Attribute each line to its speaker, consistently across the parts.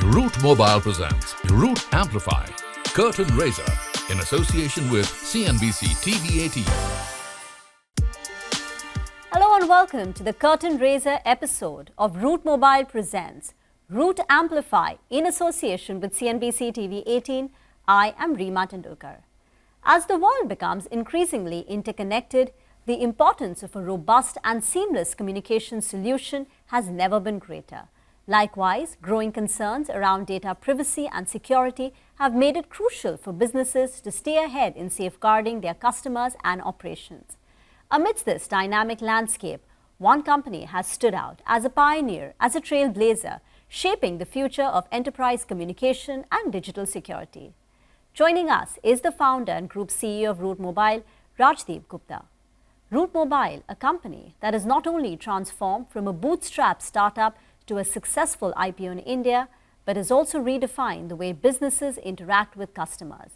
Speaker 1: Root Mobile presents Root Amplify, Curtain Raiser, in association with CNBC-TV18.
Speaker 2: Hello and welcome to the Curtain Raiser episode of Root Mobile presents Root Amplify in association with CNBC-TV18. I am Reema Tendulkar. As the world becomes increasingly interconnected, the importance of a robust and seamless communication solution has never been greater. Likewise, growing concerns around data privacy and security have made it crucial for businesses to stay ahead in safeguarding their customers and operations. Amidst this dynamic landscape, one company has stood out as a pioneer, as a trailblazer, shaping the future of enterprise communication and digital security. Joining us is the founder and group CEO of Root Mobile, Rajdip Gupta. Root Mobile, a company that has not only transformed from a bootstrap startup to a successful IPO in India, but has also redefined the way businesses interact with customers.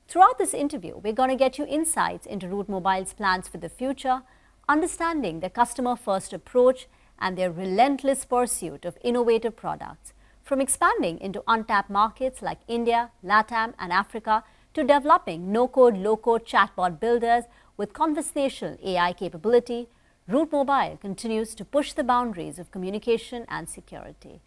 Speaker 2: Throughout this interview, we're going to get you insights into Root Mobile's plans for the future, understanding their customer-first approach and their relentless pursuit of innovative products, from expanding into untapped markets like India, LATAM and Africa, to developing no-code, low-code chatbot builders with conversational AI capability. Root Mobile continues to push the boundaries of communication and security.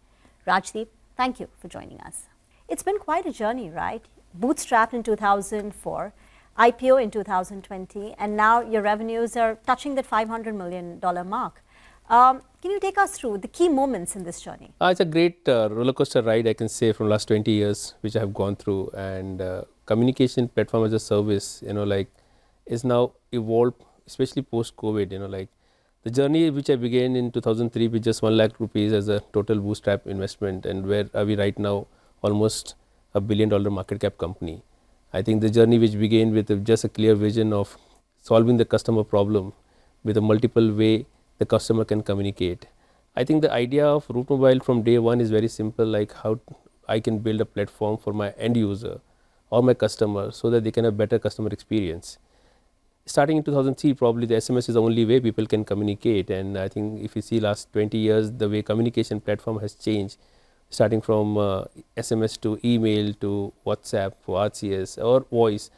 Speaker 2: Rajdip, thank you for joining us. It's been quite a journey, right? Bootstrapped in 2004, IPO in 2020, and now your revenues are touching that $500 million mark. Can you take us through the key moments in this journey?
Speaker 3: It's a great roller coaster ride, I can say, from last 20 years, which I have gone through. And communication platform as a service, is now evolved, especially post-COVID, the journey which I began in 2003 with just 1 lakh rupees as a total bootstrap investment, and where are we right now, almost $1 billion market cap company. I think the journey which began with just a clear vision of solving the customer problem with a multiple way the customer can communicate. I think the idea of Root Mobile from day one is very simple, like how I can build a platform for my end user or my customer so that they can have better customer experience. Starting in 2003, probably the SMS is the only way people can communicate, and I think if you see last 20 years, the way communication platform has changed, starting from SMS to email to WhatsApp for RCS or voice.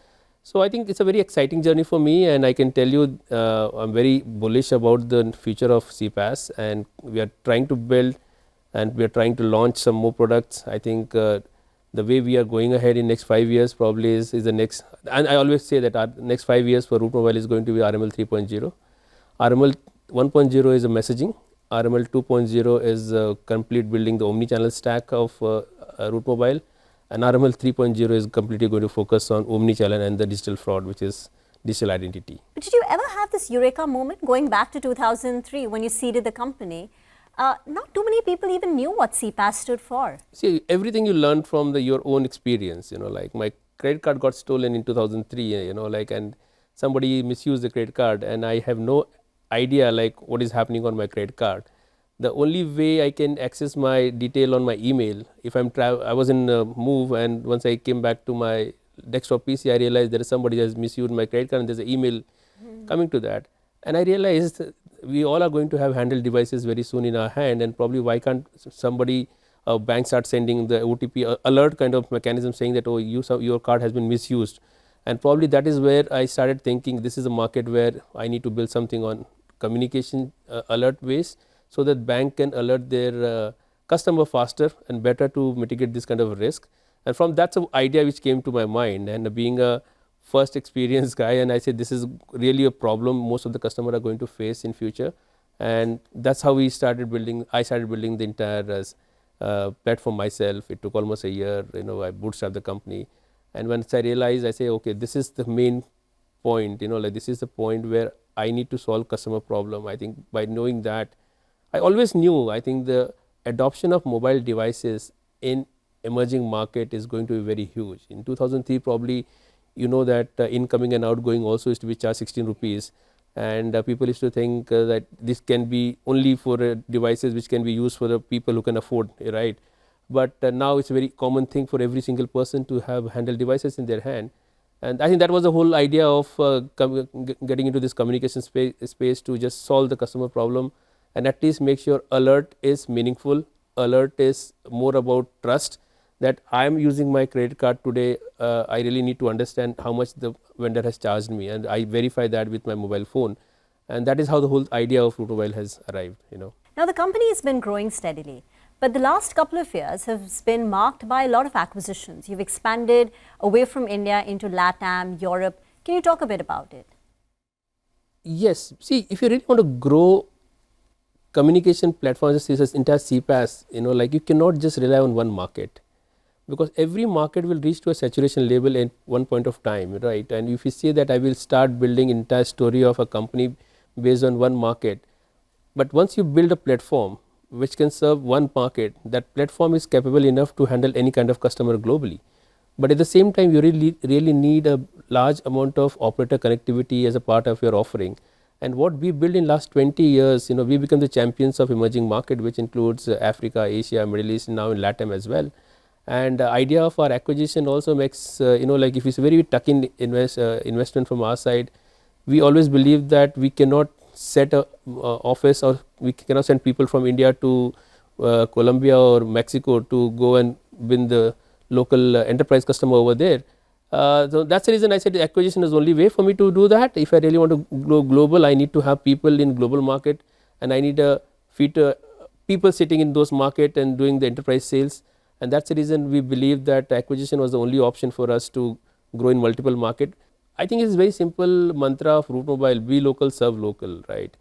Speaker 3: So I think it's a very exciting journey for me, and I can tell you I'm very bullish about the future of CPaaS, and we are trying to build and we are trying to launch some more products. I think the way we are going ahead in next 5 years probably is the next, and I always say that our next 5 years for Root Mobile is going to be RML 3.0. RML 1.0 is a messaging, RML 2.0 is complete building the omni-channel stack of Root Mobile, and RML 3.0 is completely going to focus on omni-channel and the digital fraud, which is digital identity.
Speaker 2: But did you ever have this Eureka moment going back to 2003 when you seeded the company? Not too many people even knew what CPaaS stood for.
Speaker 3: See, everything you learn from your own experience, like my credit card got stolen in 2003, and somebody misused the credit card, and I have no idea what is happening on my credit card. The only way I can access my detail on my email, if I was in a move, and once I came back to my desktop PC, I realized there is somebody has misused my credit card and there's an email coming to that. And I realized we all are going to have handheld devices very soon in our hand, and probably why can't somebody, a bank start sending the OTP alert kind of mechanism saying that, oh, your card has been misused. And probably that is where I started thinking this is a market where I need to build something on communication alert base, so that bank can alert their customer faster and better to mitigate this kind of risk. And from that's an idea which came to my mind, and being a first experience guy, and I said this is really a problem most of the customers are going to face in future, and that's how I started building the entire platform myself. It took almost a year, I bootstrapped the company, and once I realized, I say, okay, this is the main point, this is the point where I need to solve customer problem. I think by knowing that, I always knew, I think the adoption of mobile devices in emerging market is going to be very huge. In 2003, probably that incoming and outgoing also is to be charged 16 rupees, and people used to think that this can be only for devices which can be used for the people who can afford, right? But now it's a very common thing for every single person to have handheld devices in their hand, and I think that was the whole idea of getting into this communication space to just solve the customer problem and at least make sure alert is meaningful alert is more about trust, that I am using my credit card today, I really need to understand how much the vendor has charged me, and I verify that with my mobile phone. And that is how the whole idea of Root Mobile has arrived.
Speaker 2: Now, the company has been growing steadily, but the last couple of years has been marked by a lot of acquisitions. You've expanded away from India into LATAM, Europe. Can you talk a bit about it?
Speaker 3: Yes. See, if you really want to grow communication platforms, such as entire CPaaS, like you cannot just rely on one market, because every market will reach to a saturation level at one point of time, right? And if you say that I will start building entire story of a company based on one market, but once you build a platform which can serve one market, that platform is capable enough to handle any kind of customer globally. But at the same time, you really need a large amount of operator connectivity as a part of your offering. And what we built in last 20 years, we become the champions of emerging market, which includes Africa, Asia, Middle East, now in LATAM as well. And the idea of our acquisition also makes, like if it's a very tuck-in investment from our side, we always believe that we cannot set a office, or we cannot send people from India to Colombia or Mexico to go and win the local enterprise customer over there. So that's the reason I said acquisition is the only way for me to do that. If I really want to go global, I need to have people in global market, and I need a people sitting in those market and doing the enterprise sales. And that's the reason we believe that acquisition was the only option for us to grow in multiple market. I think it's very simple mantra of Root Mobile: be local, serve local, right?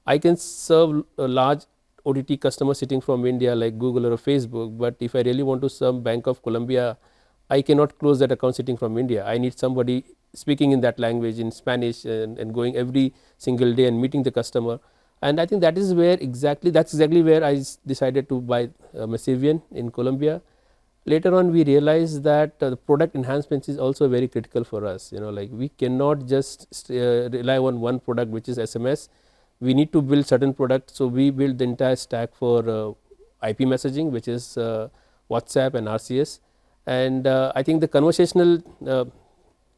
Speaker 3: I can serve a large OTT customer sitting from India like Google or Facebook, but if I really want to serve Bank of Colombia, I cannot close that account sitting from India. I need somebody speaking in that language, in Spanish, and going every single day and meeting the customer. And I think that is where that's exactly where I decided to buy Massivian in Colombia. Later on, we realized that the product enhancements is also very critical for us. Like we cannot just rely on one product, which is SMS. We need to build certain products. So we built the entire stack for IP messaging, which is WhatsApp and RCS. And I think the conversational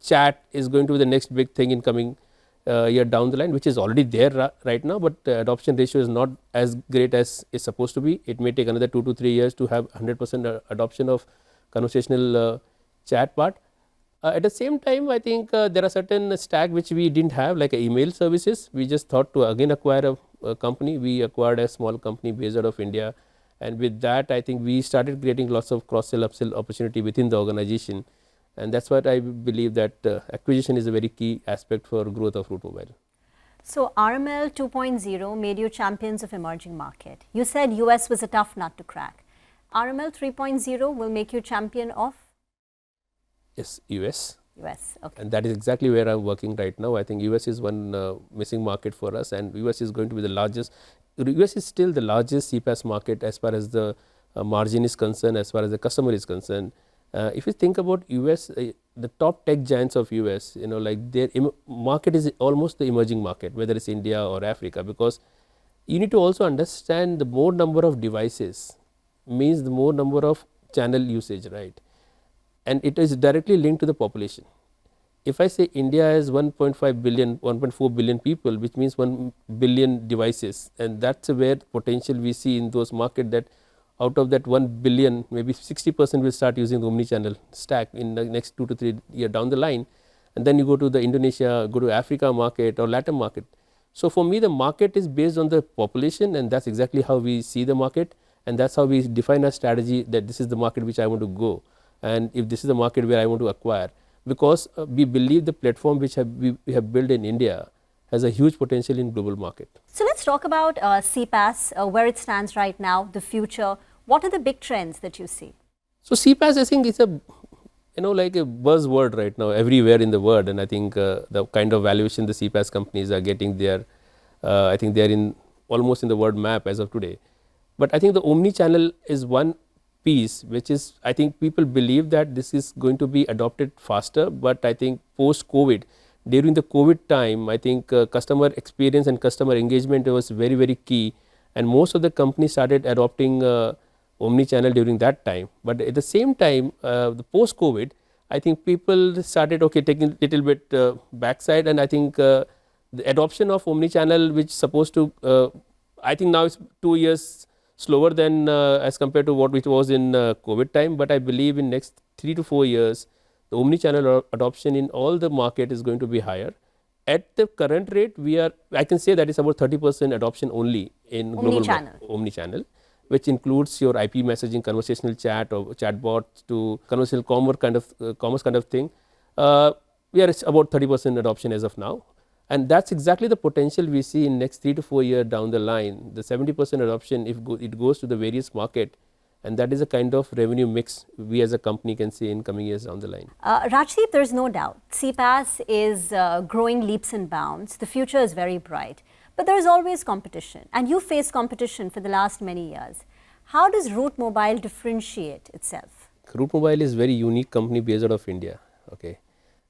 Speaker 3: chat is going to be the next big thing in coming year down the line, which is already there right now, but adoption ratio is not as great as is supposed to be. It may take another 2 to 3 years to have 100% adoption of conversational chat part. At the same time, I think there are certain stack which we didn't have, like email services. We just thought to again acquire a company. We acquired a small company based out of India, and with that, I think we started creating lots of cross-sell, upsell opportunity within the organization. And that's what I believe, that acquisition is a very key aspect for growth of Root Mobile.
Speaker 2: So RML 2.0 made you champions of emerging market. You said US was a tough nut to crack. RML 3.0 will make you champion of?
Speaker 3: Yes, US.
Speaker 2: US, okay.
Speaker 3: And that is exactly where I'm working right now. I think US is one missing market for us, and US is going to be the largest. US is still the largest CPaaS market as far as the margin is concerned, as far as the customer is concerned. If you think about US, the top tech giants of US, like their market is almost the emerging market, whether it's India or Africa, because you need to also understand the more number of devices means the more number of channel usage, right? And it is directly linked to the population. If I say India has 1.5 billion, 1.4 billion people, which means 1 billion devices, and that's where potential we see in those markets, that out of that 1 billion, maybe 60% will start using the omni-channel stack in the next 2 to 3 years down the line. And then you go to the Indonesia, go to Africa market or Latin market. So for me, the market is based on the population, and that's exactly how we see the market. And that's how we define our strategy, that this is the market which I want to go. And if this is the market where I want to acquire, because we believe the platform which we have built in India has a huge potential in global market.
Speaker 2: So let's talk about CPaaS, where it stands right now, the future. What are the big trends that you see?
Speaker 3: So CPaaS, I think, is a like a buzzword right now everywhere in the world, and I think the kind of valuation the CPaaS companies are getting there, I think they are in almost in the world map as of today. But I think the omni-channel is one piece which is, I think people believe that this is going to be adopted faster, but I think post-COVID, during the COVID time, I think customer experience and customer engagement was very, very key, and most of the companies started adopting omni-channel during that time. But at the same time, the post-COVID, I think people started taking a little bit backside, and I think the adoption of omni-channel, which supposed to, I think now it's 2 years slower than as compared to what it was in COVID time, but I believe in next 3 to 4 years, the omni-channel adoption in all the market is going to be higher. At the current rate, I can say that it's about 30% adoption only in global omni-channel, which includes your IP messaging, conversational chat or chatbots to conversational commerce kind of thing. We are about 30% adoption as of now. And that's exactly the potential we see in next 3 to 4 years down the line. The 70% adoption, if it goes to the various market, and that is a kind of revenue mix we as a company can see in coming years down the line.
Speaker 2: Rajdip, there is no doubt CPaaS is growing leaps and bounds. The future is very bright, but there is always competition, and you face competition for the last many years. How does Route Mobile differentiate itself?
Speaker 3: Route Mobile is very unique company based out of India. Okay,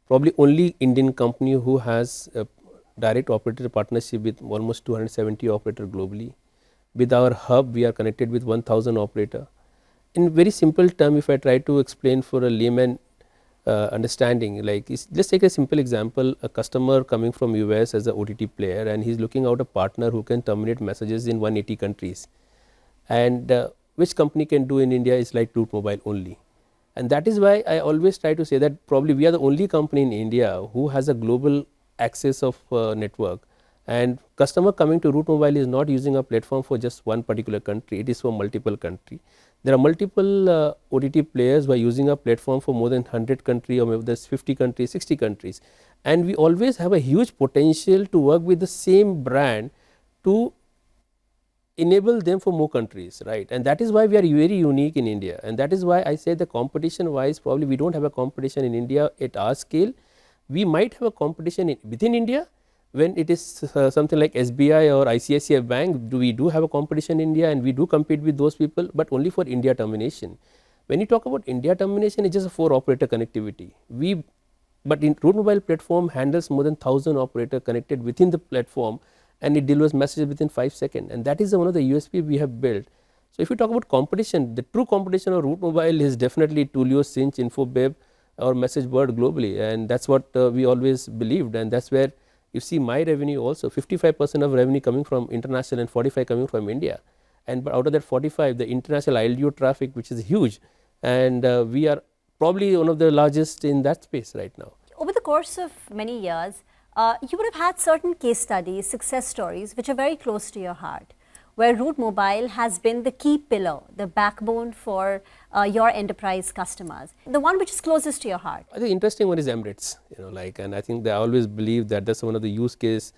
Speaker 3: probably only Indian company who has a direct operator partnership with almost 270 operators globally. With our hub, we are connected with 1,000 operators. In very simple term, if I try to explain for a layman understanding, like let's take a simple example, a customer coming from US as an OTT player, and he's looking out a partner who can terminate messages in 180 countries. And which company can do in India is like Route Mobile only. And that is why I always try to say that probably we are the only company in India who has a global access of network. And customer coming to Route Mobile is not using a platform for just one particular country, it is for multiple country. There are multiple OTT players who are using a platform for more than 100 countries, or maybe there's 50 countries, 60 countries. And we always have a huge potential to work with the same brand to enable them for more countries, right? And that is why we are very unique in India. And that is why I say the competition wise, probably we don't have a competition in India at our scale. We might have a competition within India. When it is something like SBI or ICICI Bank, we do have a competition in India, and we do compete with those people, but only for India termination. When you talk about India termination, it's just a 4 operator connectivity. But in Route Mobile platform handles more than 1,000 operators connected within the platform, and it delivers messages within 5 seconds. And that is one of the USP we have built. So if you talk about competition, the true competition of Route Mobile is definitely Twilio, Cinch, Infobip or MessageBird globally, and that's what we always believed, and that's where you see my revenue also 55% of revenue coming from international and 45 coming from India. And but out of that 45, the international ILDO traffic, which is huge, and we are probably one of the largest in that space right now.
Speaker 2: Over the course of many years, you would have had certain case studies, success stories, which are very close to your heart, where Route Mobile has been the key pillar, the backbone for your enterprise customers. The one which is closest to your heart.
Speaker 3: I think interesting one is Emirates, and I think they always believe that that's one of the use case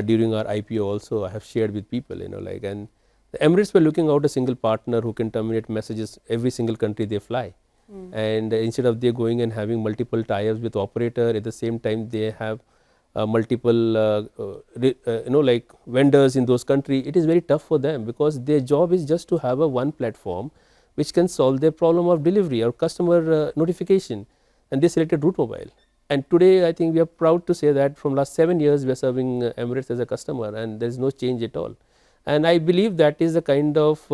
Speaker 3: during our IPO also I have shared with people, and the Emirates were looking out a single partner who can terminate messages every single country they fly. And instead of they going and having multiple tie-ups with operator, at the same time they have multiple vendors in those countries, it is very tough for them because their job is just to have a one platform which can solve their problem of delivery or customer notification, and they selected Route Mobile. And today I think we are proud to say that from last 7 years we are serving Emirates as a customer, and there is no change at all. And I believe that is the kind of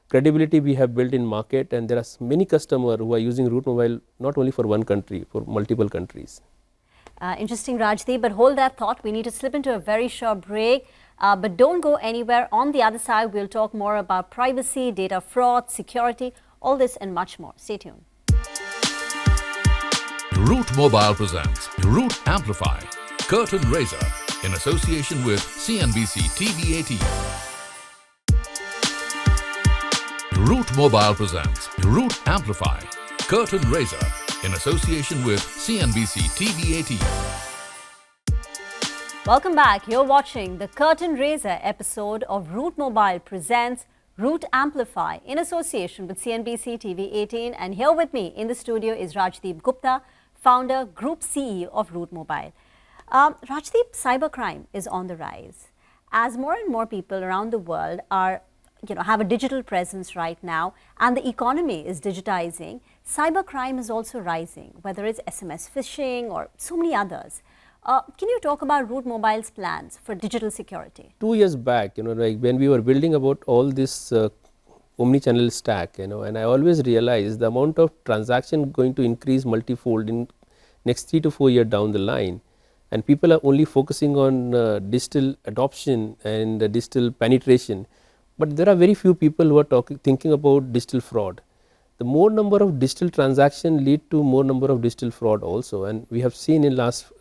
Speaker 3: credibility we have built in market, and there are many customers who are using Route Mobile not only for one country, for multiple countries.
Speaker 2: Interesting, Rajdip, but hold that thought. We need to slip into a very short break, but don't go anywhere. On the other side, we'll talk more about privacy, data fraud, security, all this and much more. Stay tuned.
Speaker 1: Route Mobile presents Route Amplify, Curtain Raiser, in association with CNBC-TV18. Route Mobile presents Route Amplify, Curtain Raiser, in association with CNBC-TV18.
Speaker 2: Welcome back. You're watching the Curtain Raiser episode of Route Mobile presents Route Amplify in association with CNBC-TV18. And here with me in the studio is Rajdip Gupta, founder, Group CEO of Route Mobile. Rajdip, cybercrime is on the rise. As more and more people around the world are have a digital presence right now, and the economy is digitizing, cybercrime is also rising, whether it's SMS phishing or so many others. Can you talk about Route Mobile's plans for digital security?
Speaker 3: 2 years back, when we were building about all this omni-channel stack, and I always realized the amount of transaction going to increase multifold in next 3 to 4 years down the line, and people are only focusing on digital adoption and digital penetration. but there are very few people who are thinking about digital fraud. The more number of digital transaction lead to more number of digital fraud also, and we have seen in last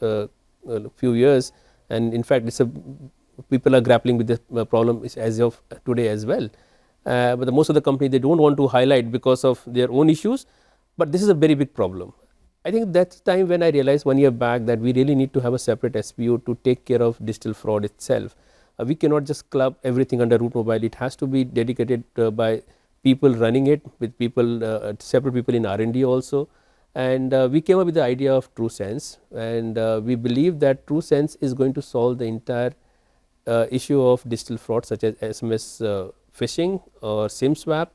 Speaker 3: few years, and in fact it's a people are grappling with the problem as of today as well. But the most of the company, they don't want to highlight because of their own issues, but this is a very big problem. I think that's time when I realized 1 year back that we really need to have a separate SBU to take care of digital fraud itself. We cannot just club everything under Root Mobile. It has to be dedicated by people running it, with people separate people in R&D also. And we came up with the idea of TrueSense, and we believe that TrueSense is going to solve the entire issue of digital fraud, such as SMS phishing or SIM swap.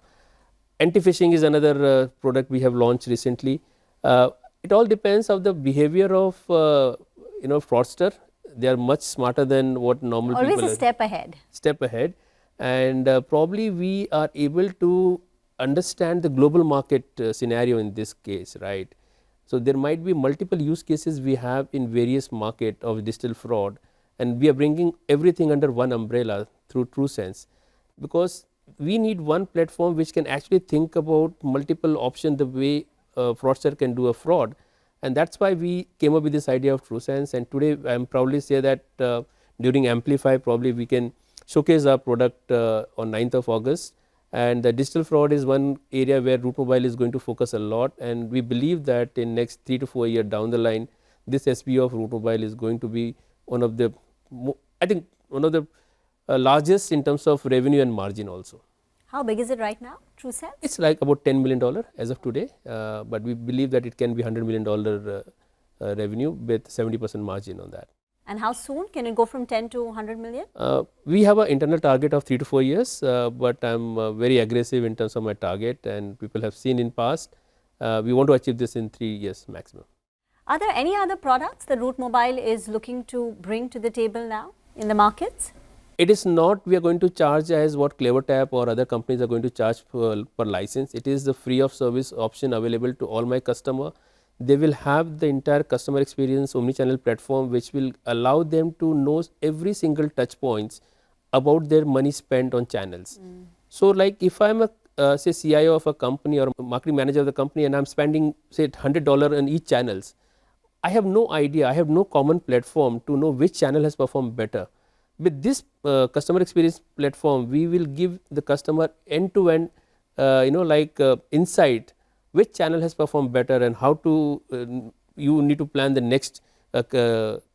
Speaker 3: Anti-phishing is another product we have launched recently. It all depends on the behavior of fraudster. They are much smarter than what normal
Speaker 2: Always
Speaker 3: people
Speaker 2: a step ahead.
Speaker 3: Step ahead, and probably we are able to understand the global market scenario in this case, right? So there might be multiple use cases we have in various market of digital fraud, and we are bringing everything under one umbrella through TrueSense, because we need one platform which can actually think about multiple options the way a fraudster can do a fraud, and that's why we came up with this idea of TrueSense. And today I am proudly say that during Amplify probably we can showcase our product on 9th of August, and the digital fraud is one area where Root Mobile is going to focus a lot, and we believe that in next 3 to 4 years down the line, this SBU of Root Mobile is going to be one of the largest in terms of revenue and margin also.
Speaker 2: How big is it right now, TrueSense?
Speaker 3: It's like about $10 million as of today, but we believe that it can be $100 million revenue with 70% margin on that.
Speaker 2: And how soon can it go from 10 to 100 million?
Speaker 3: We have an internal target of 3 to 4 years, but I'm very aggressive in terms of my target, and people have seen in past, we want to achieve this in 3 years maximum.
Speaker 2: Are there any other products that Root Mobile is looking to bring to the table now in the markets?
Speaker 3: It is not we are going to charge as what CleverTap or other companies are going to charge per license. It is the free of service option available to all my customer. They will have the entire customer experience omnichannel platform, which will allow them to know every single touch points about their money spent on channels. So like if I am a say CIO of a company or a marketing manager of the company, and I am spending say $100 on each channels, I have no idea, I have no common platform to know which channel has performed better. With this customer experience platform, we will give the customer end-to-end insight which channel has performed better and how to you need to plan the next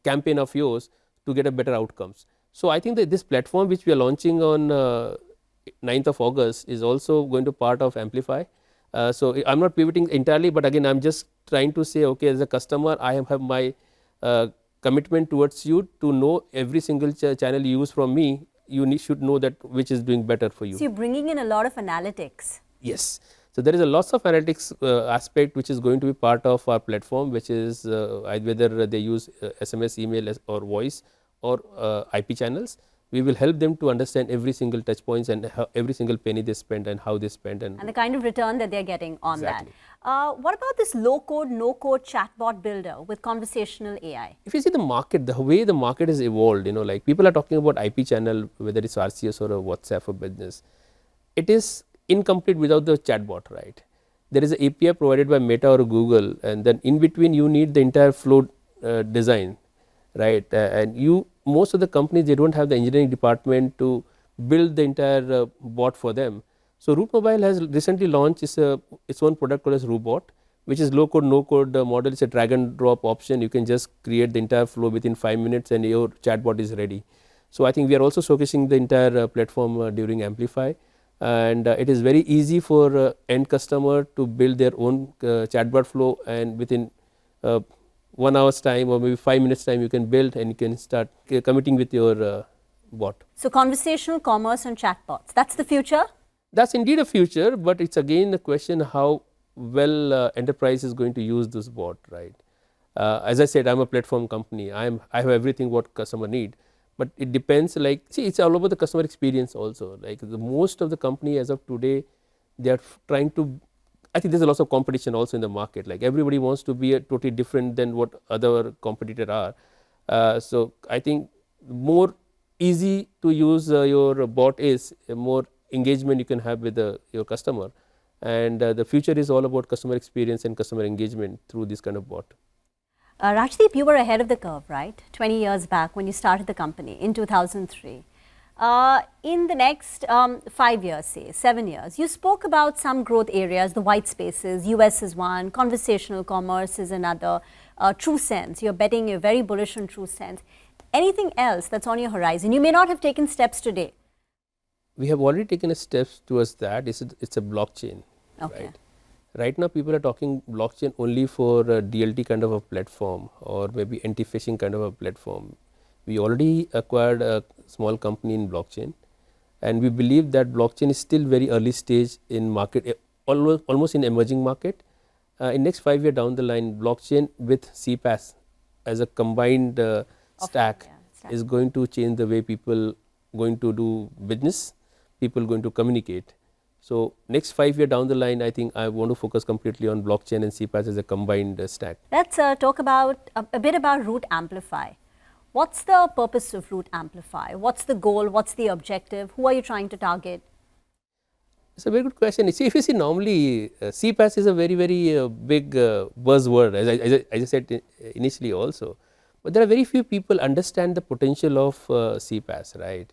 Speaker 3: campaign of yours to get a better outcomes. So I think that this platform which we are launching on 9th of August is also going to part of Amplify. So I'm not pivoting entirely, but again I'm just trying to say, okay, as a customer I have my commitment towards you to know every single channel you use from me. You should know that which is doing better for you.
Speaker 2: So you're bringing in a lot of analytics.
Speaker 3: Yes. So there is a lots of analytics aspect which is going to be part of our platform, which is whether they use SMS, email or voice or IP channels. We will help them to understand every single touch points and every single penny they spend and how they spend and
Speaker 2: the kind of return that they're getting on
Speaker 3: exactly.
Speaker 2: that. What about this low code, no code chatbot builder with conversational AI?
Speaker 3: If you see the market, the way the market has evolved, like people are talking about IP channel, whether it's RCS or a WhatsApp for business, it is incomplete without the chatbot, right? There is an API provided by Meta or Google, and then in between you need the entire flow design, right? And most of the companies, they don't have the engineering department to build the entire bot for them. So Root Mobile has recently launched its own product called as Roobot, which is low code, no code model. It's a drag and drop option. You can just create the entire flow within 5 minutes and your chatbot is ready. So I think we are also showcasing the entire platform during Amplify, and it is very easy for end customer to build their own chatbot flow, and within 1 hour's time or maybe 5 minutes time you can build and you can start committing with your bot.
Speaker 2: So conversational commerce and chatbots, that's the future?
Speaker 3: That's indeed a future, but it's again a question how well enterprise is going to use this bot, right? As I said, I'm a platform company. I have everything what customer need, but it depends. Like, see, it's all about the customer experience also. Like the most of the company as of today, they are trying to. I think there's a lot of competition also in the market. Like everybody wants to be totally different than what other competitor are. So I think more easy to use your bot is, more engagement you can have with your customer. And the future is all about customer experience and customer engagement through this kind of bot.
Speaker 2: Rajdip, you were ahead of the curve, right? 20 years back when you started the company in 2003. In the next 5 years, say 7 years, you spoke about some growth areas, the white spaces. US is one, conversational commerce is another, TrueSense. You're betting, you're very bullish on TrueSense. Anything else that's on your horizon? You may not have taken steps today.
Speaker 3: We have already taken a steps towards that. It's a blockchain.
Speaker 2: Okay.
Speaker 3: Right? Right now, people are talking blockchain only for a DLT kind of a platform, or maybe anti-phishing kind of a platform. We already acquired a small company in blockchain, and we believe that blockchain is still very early stage in market, almost in emerging market. In next 5 years down the line, blockchain with CPaaS as a combined stack is going to change the way people going to do business, people going to communicate. So next 5 years down the line, I think I want to focus completely on blockchain and CPaaS as a combined stack.
Speaker 2: Let's talk about a bit about Root Amplify. What's the purpose of Root Amplify? What's the goal? What's the objective? Who are you trying to target?
Speaker 3: It's a very good question. See, if you see, normally CPaaS is a very, very big buzzword, as I said initially also. But there are very few people understand the potential of CPaaS, right?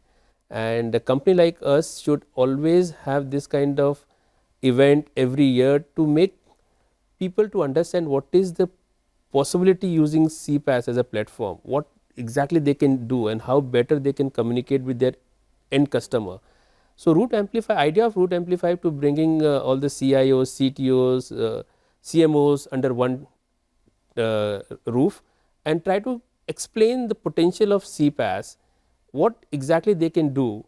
Speaker 3: And a company like us should always have this kind of event every year to make people to understand what is the possibility using CPaaS as a platform, what exactly they can do and how better they can communicate with their end customer. So Root Amplify, idea of Root Amplify to bringing all the CIOs, CTOs, CMOs under one roof and try to explain the potential of CPaaS, what exactly they can do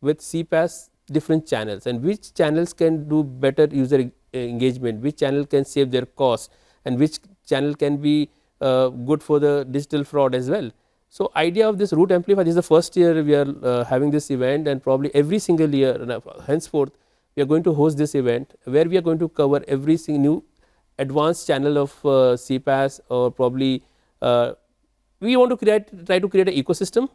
Speaker 3: with CPaaS different channels, and which channels can do better user engagement, which channel can save their cost, and which channel can be good for the digital fraud as well. So idea of this Root Amplify, this is the first year we are having this event, and probably every single year henceforth we are going to host this event where we are going to cover every single new advanced channel of CPaaS, or probably we want to try to create an ecosystem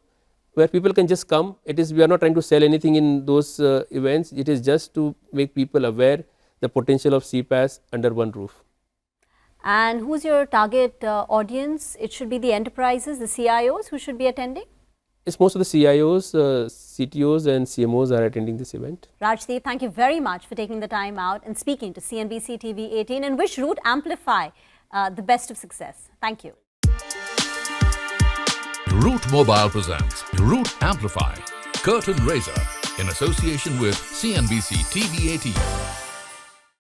Speaker 3: where people can just come. It is, we are not trying to sell anything in those events. It is just to make people aware the potential of CPaaS under one roof.
Speaker 2: And who's your target audience? It should be the enterprises, the CIOs who should be attending?
Speaker 3: It's most of the CIOs, CTOs and CMOs are attending this event.
Speaker 2: Rajdip, thank you very much for taking the time out and speaking to CNBC TV 18, and wish Root Amplify the best of success. Thank you.
Speaker 1: Root Mobile presents Root Amplify, Curtain Raiser, in association with CNBC TV 18.